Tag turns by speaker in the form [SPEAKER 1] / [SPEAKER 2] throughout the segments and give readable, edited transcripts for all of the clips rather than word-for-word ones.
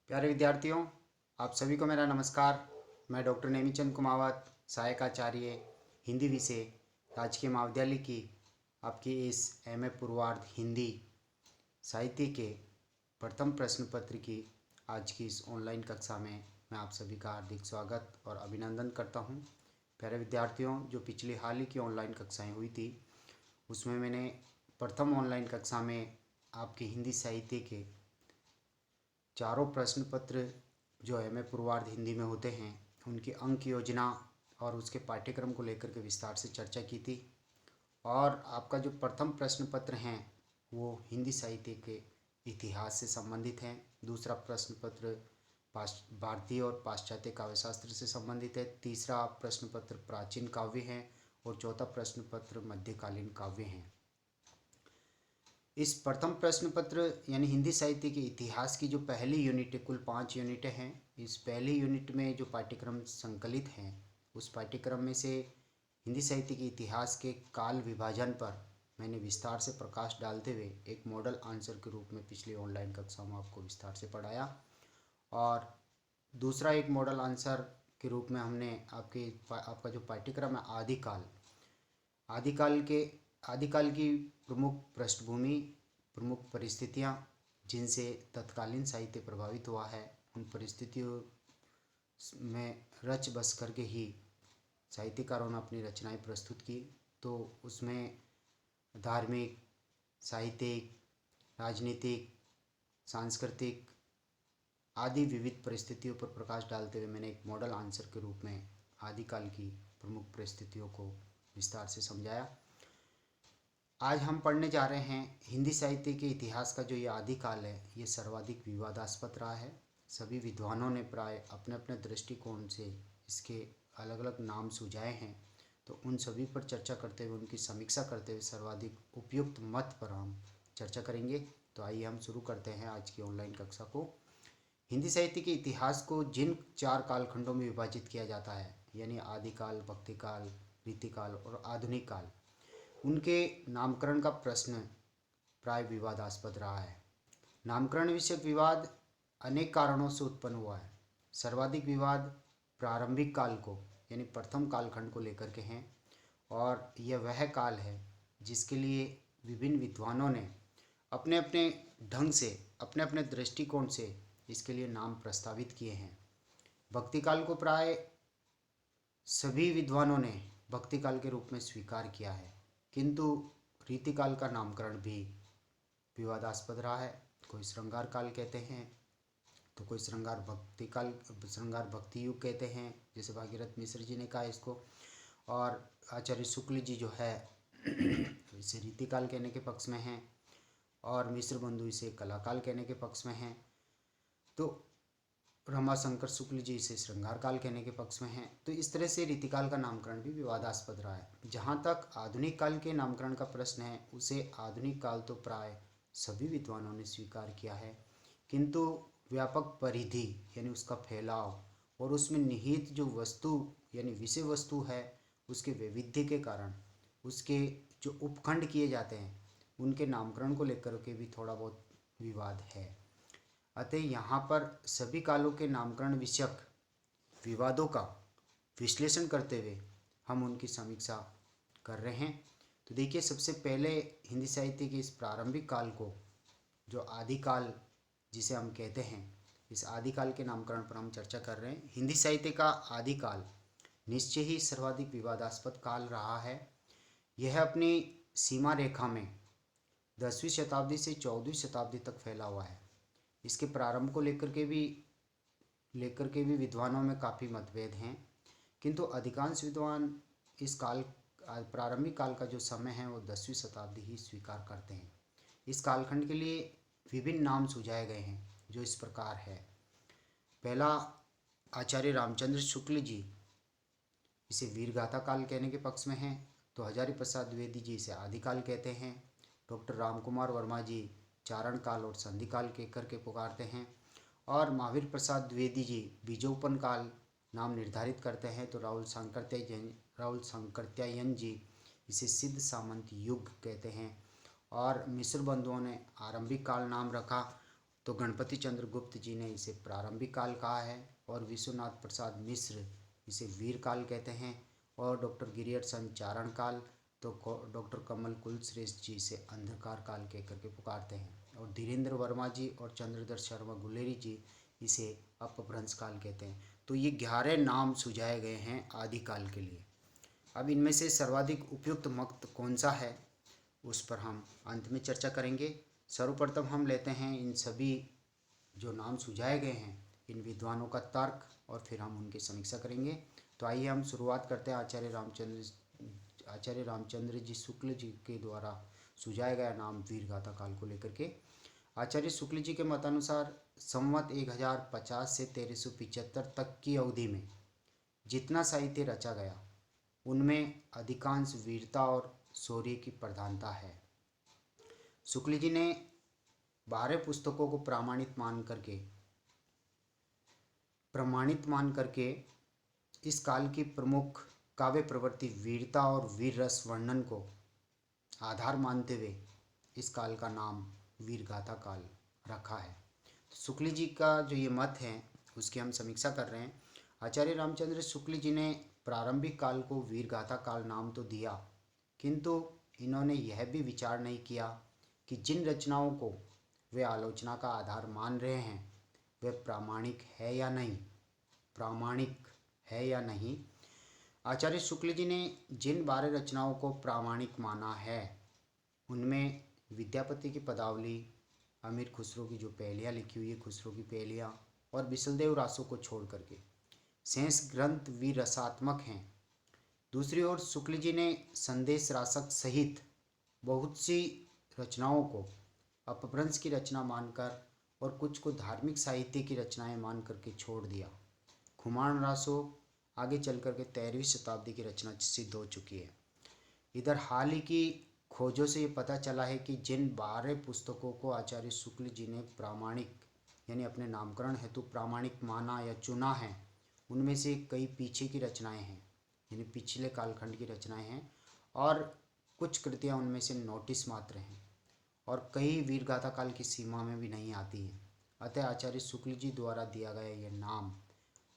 [SPEAKER 1] प्यारे विद्यार्थियों, आप सभी को मेरा नमस्कार। मैं डॉक्टर नेमीचंद कुमावत, सहायक आचार्य हिंदी विषय, राजकीय महाविद्यालय की आपकी इस एमए पूर्वार्ध हिंदी साहित्य के प्रथम प्रश्न पत्र की आज की इस ऑनलाइन कक्षा में मैं आप सभी का हार्दिक स्वागत और अभिनंदन करता हूं। प्यारे विद्यार्थियों, जो पिछली हाल ही की ऑनलाइन कक्षाएं हुई थी उसमें मैंने प्रथम ऑनलाइन कक्षा में आपके हिंदी साहित्य के चारों प्रश्न पत्र जो एमए पूर्वार्ध हिंदी में होते हैं उनकी अंक योजना और उसके पाठ्यक्रम को लेकर के विस्तार से चर्चा की थी। और आपका जो प्रथम प्रश्न पत्र हैं वो हिंदी साहित्य के इतिहास से संबंधित हैं। दूसरा प्रश्न पत्र भारतीय और पाश्चात्य काव्यशास्त्र से संबंधित है। तीसरा प्रश्न पत्र प्राचीन काव्य हैं और चौथा प्रश्न पत्र मध्यकालीन काव्य हैं। इस प्रथम प्रश्न पत्र यानी हिंदी साहित्य के इतिहास की जो पहली यूनिट है, कुल 5 यूनिटें हैं। इस पहली यूनिट में जो पाठ्यक्रम संकलित हैं उस पाठ्यक्रम में से हिंदी साहित्य के इतिहास के काल विभाजन पर मैंने विस्तार से प्रकाश डालते हुए एक मॉडल आंसर के रूप में पिछली ऑनलाइन कक्षा में आपको विस्तार से पढ़ाया। और दूसरा एक मॉडल आंसर के रूप में हमने आपका जो पाठ्यक्रम है आदिकाल की प्रमुख पृष्ठभूमि, प्रमुख परिस्थितियाँ जिनसे तत्कालीन साहित्य प्रभावित हुआ है, उन परिस्थितियों में रच बस करके ही साहित्यकारों ने अपनी रचनाएं प्रस्तुत की। तो उसमें धार्मिक, साहित्यिक, राजनीतिक, सांस्कृतिक आदि विविध परिस्थितियों पर प्रकाश डालते हुए मैंने एक मॉडल आंसर के रूप में आदिकाल की प्रमुख परिस्थितियों को विस्तार से समझाया। आज हम पढ़ने जा रहे हैं हिंदी साहित्य के इतिहास का जो ये आदिकाल है, ये सर्वाधिक विवादास्पद रहा है। सभी विद्वानों ने प्राय अपने अपने दृष्टिकोण से इसके अलग अलग नाम सुझाए हैं। तो उन सभी पर चर्चा करते हुए, उनकी समीक्षा करते हुए सर्वाधिक उपयुक्त मत पर हम चर्चा करेंगे। तो आइए हम शुरू करते हैं आज की ऑनलाइन कक्षा को। हिंदी साहित्य के इतिहास को जिन 4 कालखंडों में विभाजित किया जाता है, यानी आदिकाल, भक्तिकाल, रीतिकाल और आधुनिक काल, उनके नामकरण का प्रश्न प्राय विवादास्पद रहा है। नामकरण विषयक विवाद अनेक कारणों से उत्पन्न हुआ है। सर्वाधिक विवाद प्रारंभिक काल को यानी प्रथम कालखंड को लेकर के हैं और यह वह काल है जिसके लिए विभिन्न विद्वानों ने अपने अपने ढंग से, अपने अपने दृष्टिकोण से इसके लिए नाम प्रस्तावित किए हैं। भक्ति काल को प्राय सभी विद्वानों ने भक्ति काल के रूप में स्वीकार किया है, किंतु रीतिकाल का नामकरण भी विवादास्पद रहा है। कोई श्रृंगार काल कहते हैं तो कोई श्रृंगार भक्ति युग कहते हैं, जैसे भागीरथ मिश्र जी ने कहा इसको। और आचार्य शुक्ल जी जो है इसे रीतिकाल कहने के पक्ष में हैं और मिश्र बंधु इसे कलाकाल कहने के पक्ष में हैं। तो रमाशंकर शुक्ल जी इसे श्रृंगार काल कहने के पक्ष में हैं। तो इस तरह से रीतिकाल का नामकरण भी विवादास्पद रहा है। जहाँ तक आधुनिक काल के नामकरण का प्रश्न है, उसे आधुनिक काल तो प्राय सभी विद्वानों ने स्वीकार किया है, किंतु व्यापक परिधि यानी उसका फैलाव और उसमें निहित जो वस्तु यानी विषय वस्तु है, उसके वैविध्य के कारण उसके जो उपखंड किए जाते हैं उनके नामकरण को लेकर के भी थोड़ा बहुत विवाद है। अतः यहाँ पर सभी कालों के नामकरण विषयक विवादों का विश्लेषण करते हुए हम उनकी समीक्षा कर रहे हैं। तो देखिए, सबसे पहले हिंदी साहित्य के इस प्रारंभिक काल को, जो आदिकाल जिसे हम कहते हैं, इस आदिकाल के नामकरण पर हम चर्चा कर रहे हैं। हिंदी साहित्य का आदिकाल निश्चय ही सर्वाधिक विवादास्पद काल रहा है। यह अपनी सीमा रेखा में 10वीं शताब्दी से 14वीं शताब्दी तक फैला हुआ है। इसके प्रारंभ को लेकर के भी विद्वानों में काफ़ी मतभेद हैं, किंतु अधिकांश विद्वान इस काल प्रारंभिक काल का जो समय है वो 10वीं शताब्दी ही स्वीकार करते हैं। इस कालखंड के लिए विभिन्न नाम सुझाए गए हैं जो इस प्रकार है। पहला, आचार्य रामचंद्र शुक्ल जी इसे वीरगाथा काल कहने के पक्ष में हैं, तो हजारी प्रसाद द्विवेदी जी इसे आदिकाल कहते हैं। डॉक्टर रामकुमार वर्मा जी चारण काल और संधि काल कह करके पुकारते हैं। और महावीर प्रसाद द्विवेदी जी बीजोपन काल नाम निर्धारित करते हैं। तो राहुल शंकरत्यायन जी इसे सिद्ध सामंत युग कहते हैं। और मिश्र बंधुओं ने आरंभिक काल नाम रखा। तो गणपति चंद्र गुप्त जी ने इसे प्रारंभिक काल कहा है और विश्वनाथ प्रसाद मिश्र इसे वीर काल कहते हैं और डॉक्टर गिरियर्सन चारण काल, तो डॉक्टर कमल कुलश्रेष्ठ जी इसे अंधकार काल कह करके पुकारते हैं और धीरेन्द्र वर्मा जी और चंद्रधर शर्मा गुलेरी जी इसे अपभ्रंश काल कहते हैं। तो ये 11 नाम सुझाए गए हैं आदिकाल के लिए। अब इनमें से सर्वाधिक उपयुक्त मत कौन सा है उस पर हम अंत में चर्चा करेंगे। सर्वप्रथम हम लेते हैं इन सभी जो नाम सुझाए गए हैं इन विद्वानों का तर्क और फिर हम उनकी समीक्षा करेंगे। तो आइए हम शुरुआत करते हैं आचार्य रामचंद्र जी शुक्ल जी के द्वारा सुझाया गया नाम वीरगाथा काल को लेकर के। आचार्य शुक्ल जी के मतानुसार संवत 1050 से 1375 तक की अवधि में जितना साहित्य रचा गया उनमें अधिकांश वीरता और शौर्य की प्रधानता है। शुक्ल जी ने 12 पुस्तकों को प्रमाणित मान करके इस काल की प्रमुख काव्य प्रवृत्ति वीरता और वीर रस वर्णन को आधार मानते हुए इस काल का नाम वीरगाथा काल रखा है। तो शुक्ल जी का जो ये मत है उसकी हम समीक्षा कर रहे हैं। आचार्य रामचंद्र शुक्ल जी ने प्रारंभिक काल को वीरगाथा काल नाम तो दिया, किंतु इन्होंने यह भी विचार नहीं किया कि जिन रचनाओं को वे आलोचना का आधार मान रहे हैं वे प्रामाणिक है या नहीं। आचार्य शुक्ल जी ने जिन 12 रचनाओं को प्रामाणिक माना है उनमें विद्यापति की पदावली, अमीर खुसरो की जो पहेलियाँ लिखी हुई है खुसरो की पहेलियाँ और बिसलदेव रासो को छोड़ करके शेष ग्रंथ वीर रसात्मक हैं। दूसरी ओर शुक्ल जी ने संदेश रासक सहित बहुत सी रचनाओं को अपभ्रंश की रचना मानकर और कुछ को धार्मिक साहित्य की रचनाएं मान करके छोड़ दिया। खुमान रासो आगे चल करके 13वीं शताब्दी की रचना सिद्ध हो चुकी है। इधर हाल ही की खोजों से ये पता चला है कि जिन 12 पुस्तकों को आचार्य शुक्ल जी ने प्रामाणिक यानी अपने नामकरण हेतु प्रामाणिक माना या चुना है उनमें से कई पीछे की रचनाएं हैं यानी पिछले कालखंड की रचनाएं हैं और कुछ कृतियां उनमें से नोटिस मात्र हैं और कई वीरगाथा काल की सीमा में भी नहीं आती हैं। अतः आचार्य शुक्ल जी द्वारा दिया गया यह नाम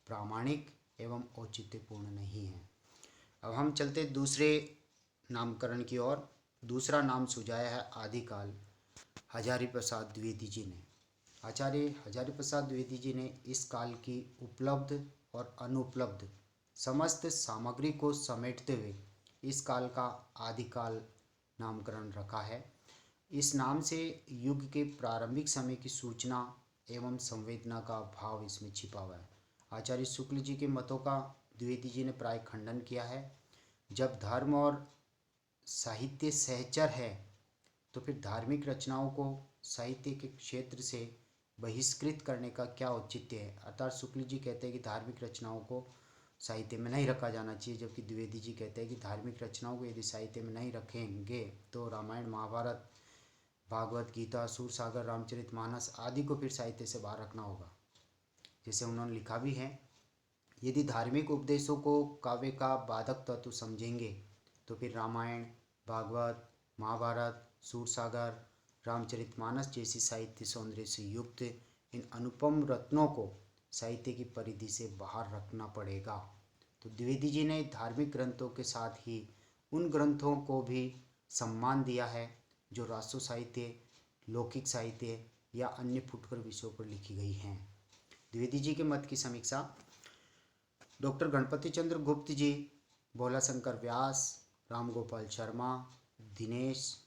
[SPEAKER 1] प्रामाणिक एवं औचित्यपूर्ण नहीं है। अब हम चलते दूसरे नामकरण की ओर। दूसरा नाम सुझाया है आदिकाल हजारी प्रसाद द्विवेदी जी ने। आचार्य हजारी प्रसाद द्विवेदी जी ने इस काल की उपलब्ध और अनुपलब्ध समस्त सामग्री को समेटते हुए इस काल का आदिकाल नामकरण रखा है। इस नाम से युग के प्रारंभिक समय की सूचना एवं संवेदना का भाव इसमें छिपा हुआ है। आचार्य शुक्ल जी के मतों का द्विवेदी जी ने प्राय खंडन किया है। जब धर्म और साहित्य सहचर है तो फिर धार्मिक रचनाओं को साहित्य के क्षेत्र से बहिष्कृत करने का क्या औचित्य है। अर्थात शुक्ल जी कहते हैं कि धार्मिक रचनाओं को साहित्य में नहीं रखा जाना चाहिए, जबकि द्विवेदी जी कहते हैं कि धार्मिक रचनाओं को यदि साहित्य में नहीं रखेंगे तो रामायण, महाभारत, भागवत गीता, सूरसागर, रामचरितमानस आदि को फिर साहित्य से बाहर रखना होगा। जैसे उन्होंने लिखा भी है, यदि धार्मिक उपदेशों को काव्य का बाधक तत्व समझेंगे तो फिर रामायण, भागवत, महाभारत, सूरसागर, रामचरितमानस जैसी साहित्य सौंदर्य से युक्त इन अनुपम रत्नों को साहित्य की परिधि से बाहर रखना पड़ेगा। तो द्विवेदी जी ने धार्मिक ग्रंथों के साथ ही उन ग्रंथों को भी सम्मान दिया है जो राष्ट्र साहित्य, लौकिक साहित्य या अन्य फुटकर विषयों पर लिखी गई हैं। द्विवेदी जी के मत की समीक्षा। डॉक्टर गणपति चंद्र गुप्त जी, भोला शंकर व्यास, राम गोपाल शर्मा, दिनेश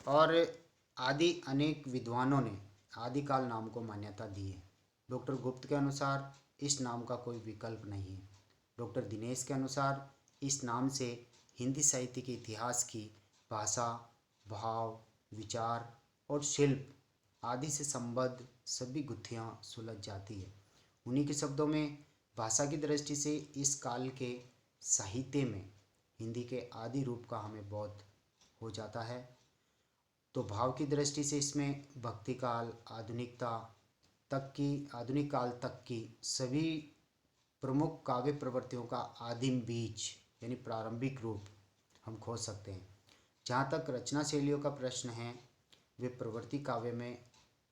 [SPEAKER 1] और आदि अनेक विद्वानों ने आदिकाल नाम को मान्यता दी है। डॉक्टर गुप्त के अनुसार इस नाम का कोई विकल्प नहीं है। डॉक्टर दिनेश के अनुसार इस नाम से हिंदी साहित्य के इतिहास की भाषा, भाव, विचार और शिल्प आदि से संबद्ध सभी गुत्थियाँ सुलझ जाती है। उन्हीं के शब्दों में भाषा की दृष्टि से इस काल के साहित्य में हिंदी के आदि रूप का हमें बोध हो जाता है। तो भाव की दृष्टि से इसमें भक्ति काल, आधुनिक काल तक की सभी प्रमुख काव्य प्रवृत्तियों का आदिम बीज यानी प्रारंभिक रूप हम खोज सकते हैं। जहाँ तक रचना शैलियों का प्रश्न है, वे प्रवृत्ति काव्य में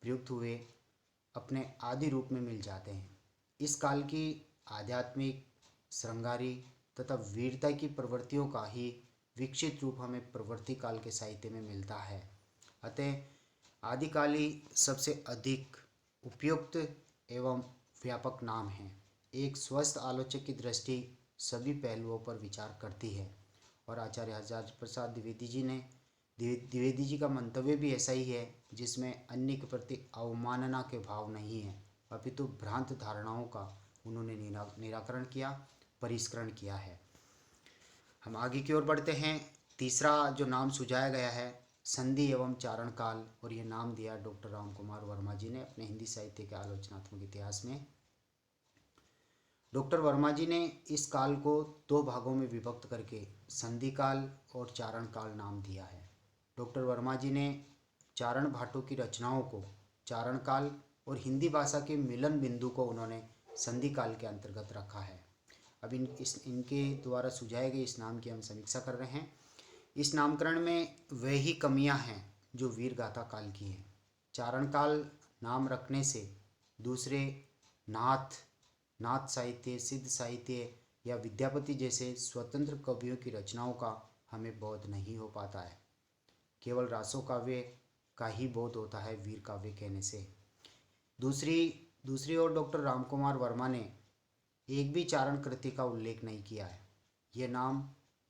[SPEAKER 1] प्रयुक्त हुए अपने आदि रूप में मिल जाते हैं। इस काल की आध्यात्मिक, श्रृंगारी तथा वीरता की प्रवृत्तियों का ही विकसित रूप हमें प्रवृत्ति काल के साहित्य में मिलता है। अतः आदिकाल ही सबसे अधिक उपयुक्त एवं व्यापक नाम है। एक स्वस्थ आलोचक की दृष्टि सभी पहलुओं पर विचार करती है और आचार्य हजारी प्रसाद द्विवेदी जी का मंतव्य भी ऐसा ही है, जिसमें अन्य के प्रति अवमानना के भाव नहीं है, अपितु भ्रांत धारणाओं का उन्होंने निराकरण किया, परिष्करण किया है। हम आगे की ओर बढ़ते हैं। तीसरा जो नाम सुझाया गया है संधि एवं चारण काल, और ये नाम दिया डॉक्टर राम कुमार वर्मा जी ने अपने हिंदी साहित्य के आलोचनात्मक इतिहास में। डॉक्टर वर्मा जी ने इस काल को दो भागों में विभक्त करके संधि काल और चारण काल नाम दिया है। डॉक्टर वर्मा जी ने चारण भाटों की रचनाओं को चारण काल और हिंदी भाषा के मिलन बिंदु को उन्होंने संधि काल के अंतर्गत रखा है। अब इनके द्वारा सुझाए गए इस नाम की हम समीक्षा कर रहे हैं। इस नामकरण में वही कमियां हैं जो वीर गाथा काल की हैं। चारण काल नाम रखने से दूसरे नाथ साहित्य, सिद्ध साहित्य या विद्यापति जैसे स्वतंत्र कवियों की रचनाओं का हमें बोध नहीं हो पाता है। केवल रासो काव्य का ही बोध होता है वीर काव्य कहने से। दूसरी ओर डॉक्टर रामकुमार वर्मा ने एक भी चारण कृति का उल्लेख नहीं किया है। यह नाम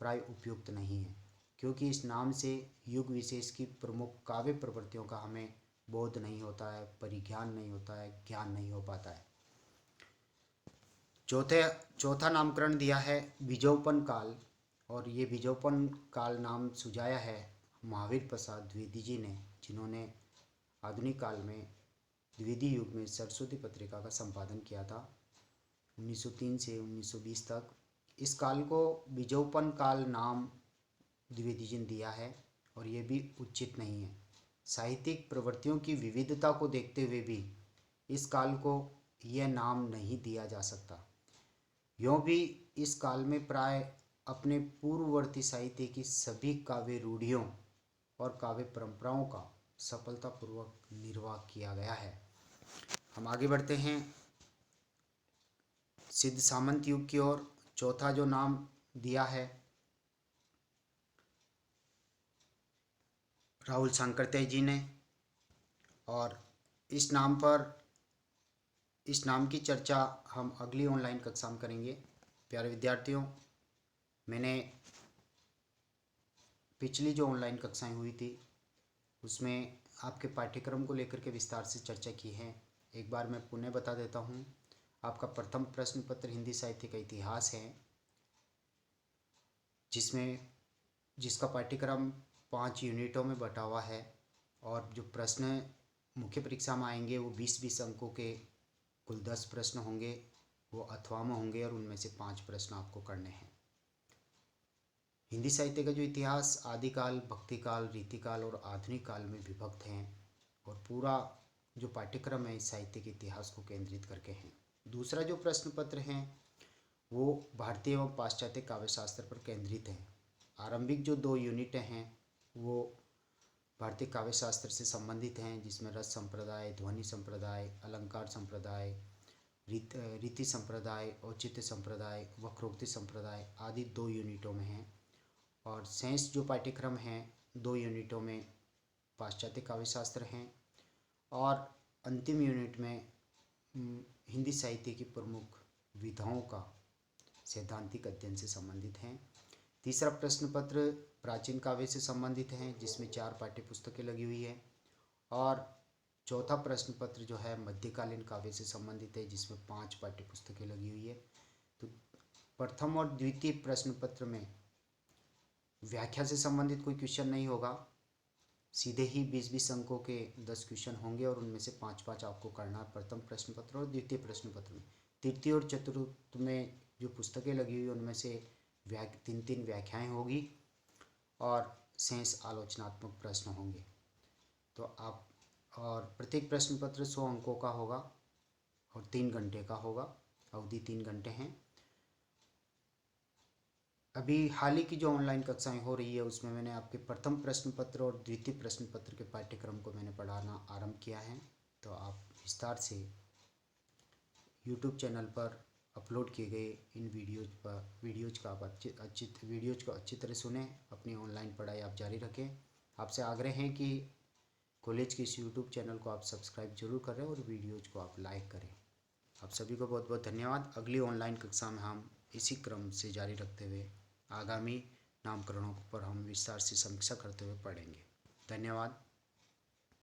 [SPEAKER 1] प्राय उपयुक्त नहीं है, क्योंकि इस नाम से युग विशेष की प्रमुख काव्य प्रवृत्तियों का हमें बोध नहीं होता है, परिज्ञान नहीं होता है, ज्ञान नहीं हो पाता है। चौथा नामकरण दिया है बीजोपन काल, और ये बीजोपन काल नाम सुझाया है महावीर प्रसाद द्विवेदी जी ने, जिन्होंने आधुनिक काल में द्विवेदी युग में सरस्वती पत्रिका का संपादन किया था 1903 से 1920 तक। इस काल को बीजोपन काल नाम द्विवेदी जी ने दिया है, और ये भी उचित नहीं है। साहित्यिक प्रवृत्तियों की विविधता को देखते हुए भी इस काल को यह नाम नहीं दिया जा सकता। यों भी इस काल में प्राय अपने पूर्ववर्ती साहित्य की सभी काव्य रूढ़ियों और काव्य परंपराओं का सफलतापूर्वक निर्वाह किया गया है। हम आगे बढ़ते हैं सिद्ध सामंत युग की ओर। चौथा जो नाम दिया है राहुल सांकृत्य जी ने, और इस नाम की चर्चा हम अगली ऑनलाइन कक्षा में करेंगे। प्यारे विद्यार्थियों, मैंने पिछली जो ऑनलाइन कक्षाएं हुई थी उसमें आपके पाठ्यक्रम को लेकर के विस्तार से चर्चा की है। एक बार मैं पुनः बता देता हूँ। आपका प्रथम प्रश्न पत्र हिंदी साहित्य का इतिहास है, जिसका पाठ्यक्रम 5 यूनिटों में बटा हुआ है, और जो प्रश्न मुख्य परीक्षा में आएंगे वो 20-20 अंकों के कुल 10 प्रश्न होंगे, वो अथवा में होंगे, और उनमें से 5 प्रश्न आपको करने हैं। हिंदी साहित्य का जो इतिहास आदिकाल, भक्तिकाल, रीतिकाल और आधुनिक काल में विभक्त हैं, और पूरा जो पाठ्यक्रम है इस साहित्य के इतिहास को केंद्रित करके हैं। दूसरा जो प्रश्न पत्र हैं वो भारतीय एवं पाश्चात्य काव्य शास्त्र पर केंद्रित हैं। आरंभिक जो 2 यूनिटें हैं वो भारतीय काव्य शास्त्र से संबंधित हैं, जिसमें रस संप्रदाय, ध्वनि संप्रदाय, अलंकार संप्रदाय, रीति संप्रदाय, औचित्य संप्रदाय, वक्रोक्ति संप्रदाय आदि 2 यूनिटों में हैं। और शेष जो पाठ्यक्रम हैं 2 यूनिटों में पाश्चात्य काव्य शास्त्र हैं, और अंतिम यूनिट में हिंदी साहित्य की प्रमुख विधाओं का सैद्धांतिक अध्ययन से संबंधित हैं। तीसरा प्रश्न पत्र प्राचीन काव्य से संबंधित हैं, जिसमें 4 पाठ्यपुस्तकें लगी हुई है, और चौथा प्रश्न पत्र जो है मध्यकालीन काव्य से संबंधित है, जिसमें 5 पाठ्यपुस्तकें लगी हुई है। तो प्रथम और द्वितीय प्रश्न पत्र में व्याख्या से संबंधित कोई क्वेश्चन नहीं होगा, सीधे ही 20-20 अंकों के 10 क्वेश्चन होंगे, और उनमें से 5-5 आपको करना प्रथम प्रश्न पत्र और द्वितीय प्रश्न पत्र में। तृतीय और चतुर्थ में जो पुस्तकें लगी हुई उनमें से 3-3 व्याख्याएं होगी, और शेष आलोचनात्मक प्रश्न होंगे। तो आप, और प्रत्येक प्रश्न पत्र 100 अंकों का होगा और 3 घंटे का होगा, अवधि 3 घंटे हैं। अभी हाल ही की जो ऑनलाइन कक्षाएं हो रही है उसमें मैंने आपके प्रथम प्रश्न पत्र और द्वितीय प्रश्न पत्र के पाठ्यक्रम को मैंने पढ़ाना आरंभ किया है, तो आप विस्तार से यूट्यूब चैनल पर अपलोड किए गए इन वीडियोज को अच्छी तरह सुने, अपनी ऑनलाइन पढ़ाई आप जारी रखें। आपसे आग्रह है कि कॉलेज के इस यूट्यूब चैनल को आप सब्सक्राइब जरूर करें और वीडियोज को आप लाइक करें। आप सभी को बहुत बहुत धन्यवाद। अगली ऑनलाइन कक्षा में हम इसी क्रम से जारी रखते हुए आगामी नामकरणों पर हम विस्तार से समीक्षा करते हुए पढ़ेंगे। धन्यवाद।